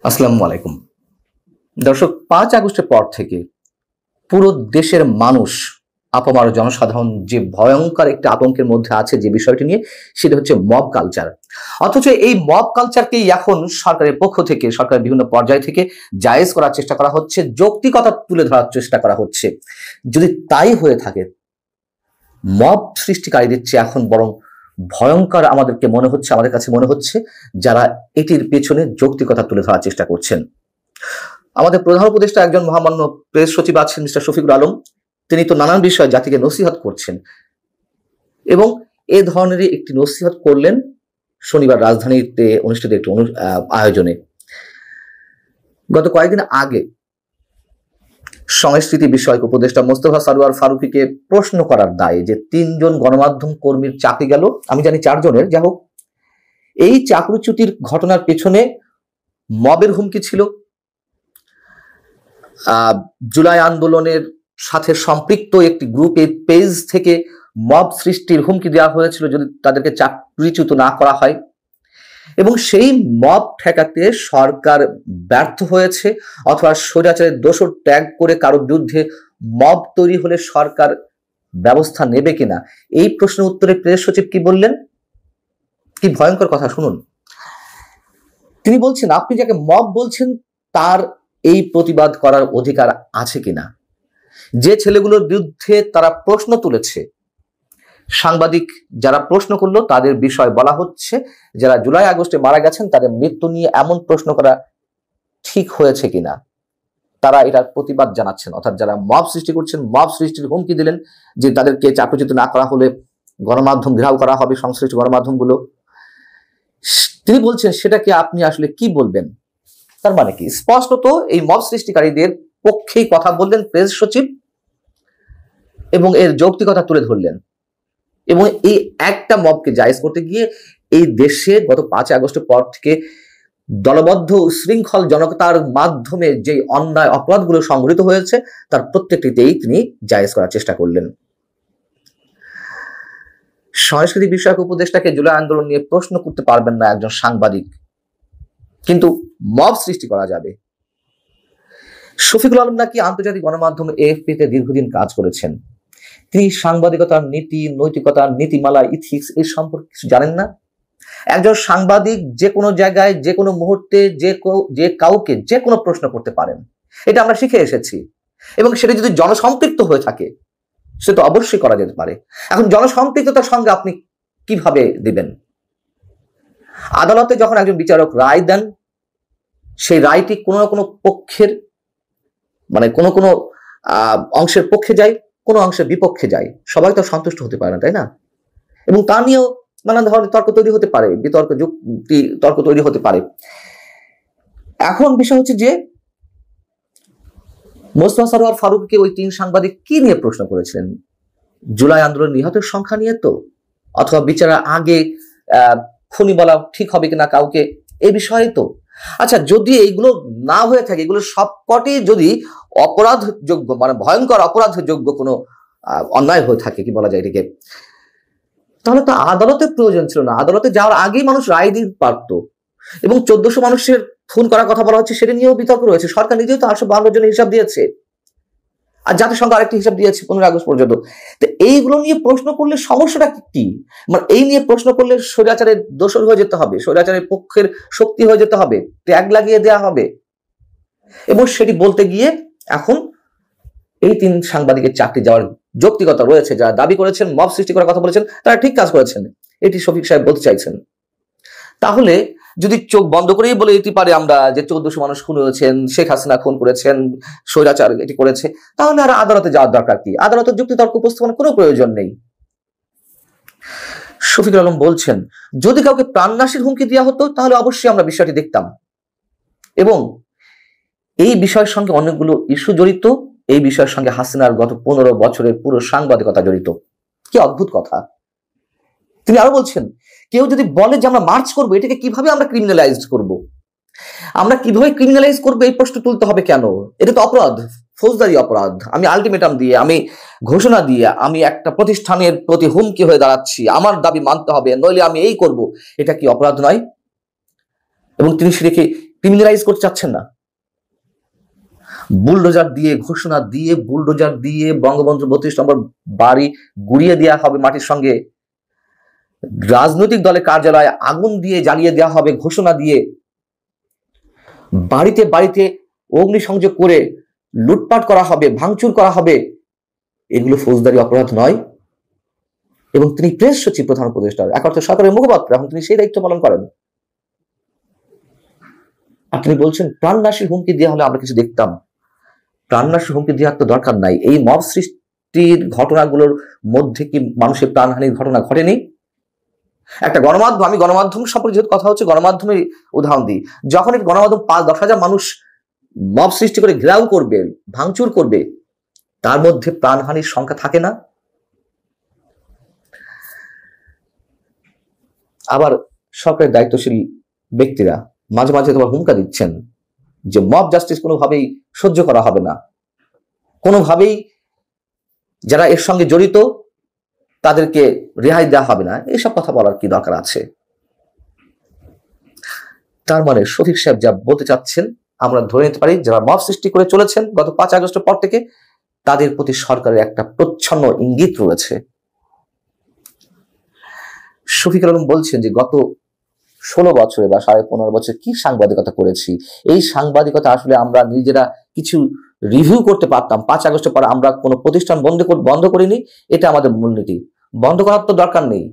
আসসালামু আলাইকুম দর্শক। 5 আগস্টের পর থেকে পুরো দেশের মানুষ, আপামর জনসাধারণ যে ভয়ঙ্কর একটা আতঙ্কের মধ্যে আছে যে বিষয়টি নিয়ে, সেটা হচ্ছে মব কালচার। অথচ এই মব কালচারকেই এখন সরকারের পক্ষ থেকে, সরকারের বিভিন্ন পর্যায় থেকে জায়েজ করার চেষ্টা করা হচ্ছে, যৌক্তিকতা তুলে ধরার চেষ্টা করা হচ্ছে। যদি তাই হয়ে থাকে, মব সৃষ্টিকারীদের চেয়ে এখন বরং ভয়ঙ্কর আমাদের কাছে মনে হচ্ছে যারা এটির পেছনে যৌক্তিকতা তুলে ধরার চেষ্টা করছেন। আমাদের প্রধান উপদেষ্টা একজন মহামান্য প্রেস সচিব আছেন, মিস্টার শফিকুল আলম। তিনি তো নানান বিষয়ে জাতিকে নসিহত করছেন এবং এ ধরনেরই একটি নসিহত করলেন শনিবার রাজধানীতে অনুষ্ঠিত একটি আয়োজনে। গত কয়েকদিন আগে সংস্কৃতি বিষয়ক উপদেষ্টা মোস্তফা সরওয়ার ফারুকীকে প্রশ্ন করার দায়ে যে 3 জন গণমাধ্যম কর্মীর চাকরি গেল, আমি জানি 4 জনের, যাই হোক, এই চাকরিচ্যুতির ঘটনার পেছনে মবের হুমকি ছিল। জুলাই আন্দোলনের সাথে সম্পৃক্ত একটি গ্রুপের পেজ থেকে মব সৃষ্টির হুমকি দেওয়া হয়েছিল যদি তাদেরকে চাকরিচ্যুত না করা হয়, এবং সেই মব ঠেকাতে সরকার ব্যর্থ হয়েছে, অথবা স্বৈরাচারের দোষর ত্যাগ করে কারো বিরুদ্ধে মব তৈরি হলে সরকার ব্যবস্থা নেবে কিনা। এই প্রশ্নের উত্তরে প্রেস সচিব কি বললেন, কি ভয়ঙ্কর কথা শুনুন। তিনি বলছেন, আপনি যাকে মব বলছেন তার এই প্রতিবাদ করার অধিকার আছে কিনা। যে ছেলেগুলোর বিরুদ্ধে তারা প্রশ্ন তুলেছে, সাংবাদিক যারা প্রশ্ন করলো, তাদের বিষয় বলা হচ্ছে যারা জুলাই আগস্টে মারা গেছেন তাদের মৃত্যু নিয়ে এমন প্রশ্ন করা ঠিক হয়েছে কিনা। তারা এটার প্রতিবাদ জানাচ্ছেন, অর্থাৎ যারা মব সৃষ্টি করছেন, মব সৃষ্টির হুমকি দিলেন যে তাদেরকে চাকরিচ্যুত না করা হলে গণমাধ্যম ঘেরাও করা হবে, সংশ্লিষ্ট গণমাধ্যমগুলো। তিনি বলছেন সেটাকে আপনি আসলে কি বলবেন। তার মানে কি, স্পষ্টত এই মব সৃষ্টিকারীদের পক্ষেই কথা বললেন প্রেস সচিব এবং এর যৌক্তিকতা তুলে ধরলেন। এবং এই একটা মবকে জায়েজ করতে গিয়ে এই দেশে গত 5 আগস্টের পর থেকে দলবদ্ধ শৃঙ্খল জনতার মাধ্যমে যে অন্যায় অপরাধগুলো সংঘটিত হয়েছে তার প্রত্যেকটিতেই তিনি জায়েজ করার চেষ্টা করলেন। সংস্কৃতি বিষয়ক উপদেষ্টাকে জুলাই আন্দোলন নিয়ে প্রশ্ন করতে পারবেন না একজন সাংবাদিক, কিন্তু মব সৃষ্টি করা যাবে। শফিকুল আলম নাকি আন্তর্জাতিক গণমাধ্যম এএফপিতে দীর্ঘদিন কাজ করেছেন। তিনি সাংবাদিকতার নীতি, নৈতিকতার নীতিমালা, ইথিক্স এই সম্পর্কে কিছু জানেন না। একজন সাংবাদিক যে কোনো জায়গায়, যে কোনো মুহূর্তে, যে কাউকে যে কোনো প্রশ্ন করতে পারেন, এটা আমরা শিখে এসেছি। এবং সেটা যদি জনসম্পৃক্ত হয়ে থাকে সেটা অবশ্যই করা যেতে পারে। এখন জনসম্পৃক্ততার সঙ্গে আপনি কিভাবে দিবেন? আদালতে যখন একজন বিচারক রায় দেন, সেই রায়টি কোনো না কোনো পক্ষের, মানে কোনো কোনো অংশের পক্ষে যায়, কোনো অংশের বিপক্ষে যায়। সবাই তো সন্তুষ্ট হতে পারে না, তাই না? এবং তা নিয়েও নানা ধরনের তর্ক তৈরি হতে পারে, বিতর্ক যুক্তি তর্ক তৈরি হতে পারে। এখন বিষয় হচ্ছে যে মোস্তফা সরওয়ার ফারুককে ওই 3 সাংবাদিক কি নিয়ে প্রশ্ন করেছিলেন? জুলাই আন্দোলন নিহতের সংখ্যা নিয়ে তো, অথবা বিচারের আগে খুনি বলা ঠিক হবে কিনা কাউকে, এই বিষয়ে তো। আচ্ছা, যদি এইগুলো না হয়ে থাকে, এগুলো সবকটি যদি অপরাধযোগ্য, মানে ভয়ঙ্কর অপরাধযোগ্য কোনো অন্যায় হয়ে থাকে, কি বলা যায় এটাকে, তাহলে তো আদালতের প্রয়োজন ছিল না। আদালতে যাওয়ার আগেই মানুষ রায় দিতে পারত। এবং 1400 মানুষের খুন করার কথা বলা হচ্ছে, সেটা নিয়েও বিতর্ক রয়েছে। সরকার নিজেও তো 852 জনের হিসাব দিয়েছে, আর জাতিসংঘ আরেকটি হিসাব দিয়েছে 15 আগস্ট পর্যন্ত। তো এইগুলো নিয়ে প্রশ্ন করলে সমস্যাটা কি? মানে এই নিয়ে প্রশ্ন করলে স্বৈরাচারের দোষর হয়ে যেতে হবে, স্বৈরাচারের পক্ষের শক্তি হয়ে যেতে হবে, ট্যাগ লাগিয়ে দেওয়া হবে। এবং সেটি বলতে গিয়ে এখন এই 3 সাংবাদিকের চাকরি যাওয়ার যৌক্তিকতা রয়েছে। যারা দাবি করেছেন, মব সৃষ্টি করার কথা বলেছেন, তারা ঠিক কাজ করেছেন, এটি শফিক সাহেব বলতে চাইছেন। তাহলে যদি চোখ বন্ধ করেই বলে দিতে পারে আমরা যে 1400 মানুষ খুন হয়েছেন, শেখ হাসিনা খুন করেছেন, স্বৈরাচার এটি করেছে, তাহলে আর আদালতে যাওয়ার দরকার কি? আদালতের যুক্তি তর্ক উপস্থাপনের কোনো প্রয়োজন নেই। শফিকুল আলম বলছেন, যদি কাউকে প্রাণনাশের হুমকি দেওয়া হতো তাহলে অবশ্যই আমরা বিষয়টি দেখতাম। এবং এই বিষয়ের সঙ্গে অনেকগুলো ইস্যু জড়িত। এই বিষয়ের সঙ্গে হাসিনার গত 15 বছরের পুরো সাংবাদিকতা জড়িত। কি অদ্ভুত কথা। তিনি আরো বলছেন, কেউ যদি বলে যে আমরা মার্চ করবো, এটাকে কিভাবে আমরা ক্রিমিনালাইজ করব? আমরা কিভাবে ক্রিমিনালাইজ করবো এই প্রশ্ন তুলতে হবে কেন? এটা তো অপরাধ, ফৌজদারি অপরাধ। আমি আলটিমেটাম দিয়ে, আমি ঘোষণা দিয়ে, আমি একটা প্রতিষ্ঠানের প্রতি হুমকি হয়ে দাঁড়াচ্ছি, আমার দাবি মানতে হবে, নইলে আমি এই করব, এটা কি অপরাধ নয়? এবং তিনি সেটাকে ক্রিমিনালাইজ করতে চাচ্ছেন না। বুলডোজার দিয়ে, ঘোষণা দিয়ে, বুলডোজার দিয়ে বঙ্গবন্ধু 32 নম্বর বাড়ি গুড়িয়ে দেওয়া হবে মাটির সঙ্গে, রাজনৈতিক দলের কার্যালয়ে আগুন দিয়ে জ্বালিয়ে দেওয়া হবে ঘোষণা দিয়ে, বাড়িতে বাড়িতে অগ্নিসংযোগ করে লুটপাট করা হবে, ভাঙচুর করা হবে, এগুলো ফৌজদারি অপরাধ নয়? এবং তিনি প্রেস সচিব, প্রধান উপদেষ্টা, এক অর্থে সরকারের মুখপাত্র, এখন তিনি সেই দায়িত্ব পালন করেন। আপনি বলছেন প্রাণনাশী হুমকি দেওয়া হলে আমরা কিছু দেখতাম। প্রাণনাশী হুমকি দেওয়ার তো দরকার নাই। এই মব সৃষ্টির ঘটনাগুলোর মধ্যে কি মানুষের প্রাণহানির ঘটনা ঘটেনি? একটা গণমাধ্যম, আমি গণমাধ্যম সম্পর্কে যেহেতু কথা হচ্ছে, গণমাধ্যমের উদাহরণ দিই। যখন এই গণমাধ্যম 5-10 হাজার মানুষ মব সৃষ্টি করে ঘেরাও করবে, ভাঙচুর করবে, তার মধ্যে প্রাণহানির সংখ্যা থাকে না? আবার সরকারের দায়িত্বশীল ব্যক্তিরা মাঝে মাঝে তোমার হুমকা দিচ্ছেন যে মব জাস্টিস কোনোভাবেই সহ্য করা হবে না, কোনোভাবেই যারা এর সঙ্গে জড়িত তাদেরকে রেহাই দেওয়া হবে না। এইসব কথা বলার কি দরকার আছে? তার মানে শফিক সাহেব যা বলতে চাচ্ছেন, আমরা ধরে নিতে পারি যারা মব সৃষ্টি করে চলেছেন গত 5 আগস্টের পর থেকে, তাদের প্রতি সরকারের একটা প্রচ্ছন্ন ইঙ্গিত রয়েছে। শফিকুল আলম বলছেন যে গত 16 বছরে বা 15.5 বছর কি সাংবাদিকতা করেছি, এই সাংবাদিকতা আসলে আমরা নিজেরা কিছু রিভিউ করতে পারতাম। 5 আগস্টের পর আমরা কোনো প্রতিষ্ঠান বন্ধ করিনি, এটা আমাদের মূলনীতি। বন্ধ করার তো দরকার নেই।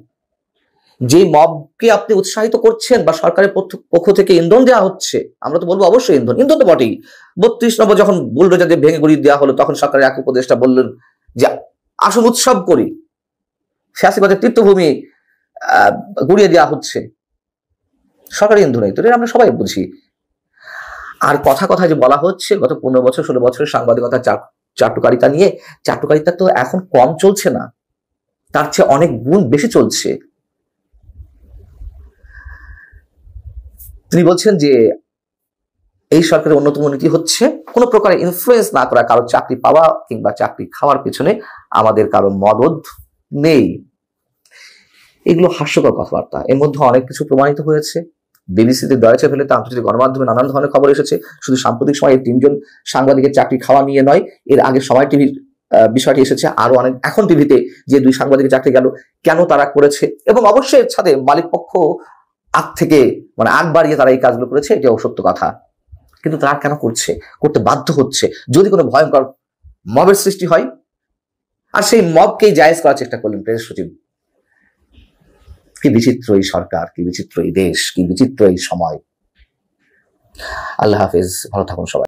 যে মবকে আপনি উৎসাহিত করছেন বা সরকারের পক্ষ থেকে ইন্ধন দেওয়া হচ্ছে, আমরা তো বলবো অবশ্যই ইন্ধন তো বটেই। 32 নম্বর যখন বুলডোজার দিয়ে ভেঙে গুড়িয়ে দেওয়া হলো, তখন সরকারের এক উপদেষ্টা বললেন যে আসুন উৎসব করি, ফ্যাসিবাদের তীর্থভূমি গুড়িয়ে দেওয়া হচ্ছে, সরকারি ইন্ধনই তো, আমরা সবাই বুঝি। আর কথা যে বলা হচ্ছে গত 15 বছর 16 বছরের সাংবাদিকতা চাটুকারিতা নিয়ে, চাটুকারিতা তো এখন কম চলছে না, তার চেয়ে অনেক গুণ বেশি চলছে। তিনি বলছেন যে এই সরকারের অন্যতম নীতি হচ্ছে কোনো প্রকারে ইনফ্লুয়েন্স না করা, কারো চাকরি পাওয়া কিংবা চাকরি খাওয়ার পেছনে আমাদের কারো মদদ নেই। এগুলো হাস্যকর কথাবার্তা। এর মধ্যে অনেক কিছু প্রমাণিত হয়েছে। বিবিসিতে, ডয়েচে ভেলেতে, আন্তর্জাতিক গণমাধ্যমে নানান ধরনের খবর এসেছে। শুধু সাম্প্রতিক সময়ে 3 জন সাংবাদিকের চাকরি খাওয়া নিয়ে নয়, এর আগে সময় টিভির বিষয়টি এসেছে, আরো অনেক। এখন টিভিতে যে 2 সাংবাদিকের চাকরি গেল, কেন তারা করেছে, এবং অবশ্যই এর সাথে মালিক পক্ষ আগ থেকে আগ বাড়িয়ে তারা এই কাজগুলো করেছে, এটাও সত্য কথা। কিন্তু তারা কেন করতে বাধ্য হচ্ছে? যদি কোনো ভয়ঙ্কর মবের সৃষ্টি হয়, আর সেই মবকেই জায়েজ করার চেষ্টা করলেন প্রেস সচিব। কি বিচিত্র এই সরকার, কি বিচিত্র এই দেশ, কি বিচিত্র এই সময়। আল্লাহ হাফেজ, ভালো থাকুন সবাই।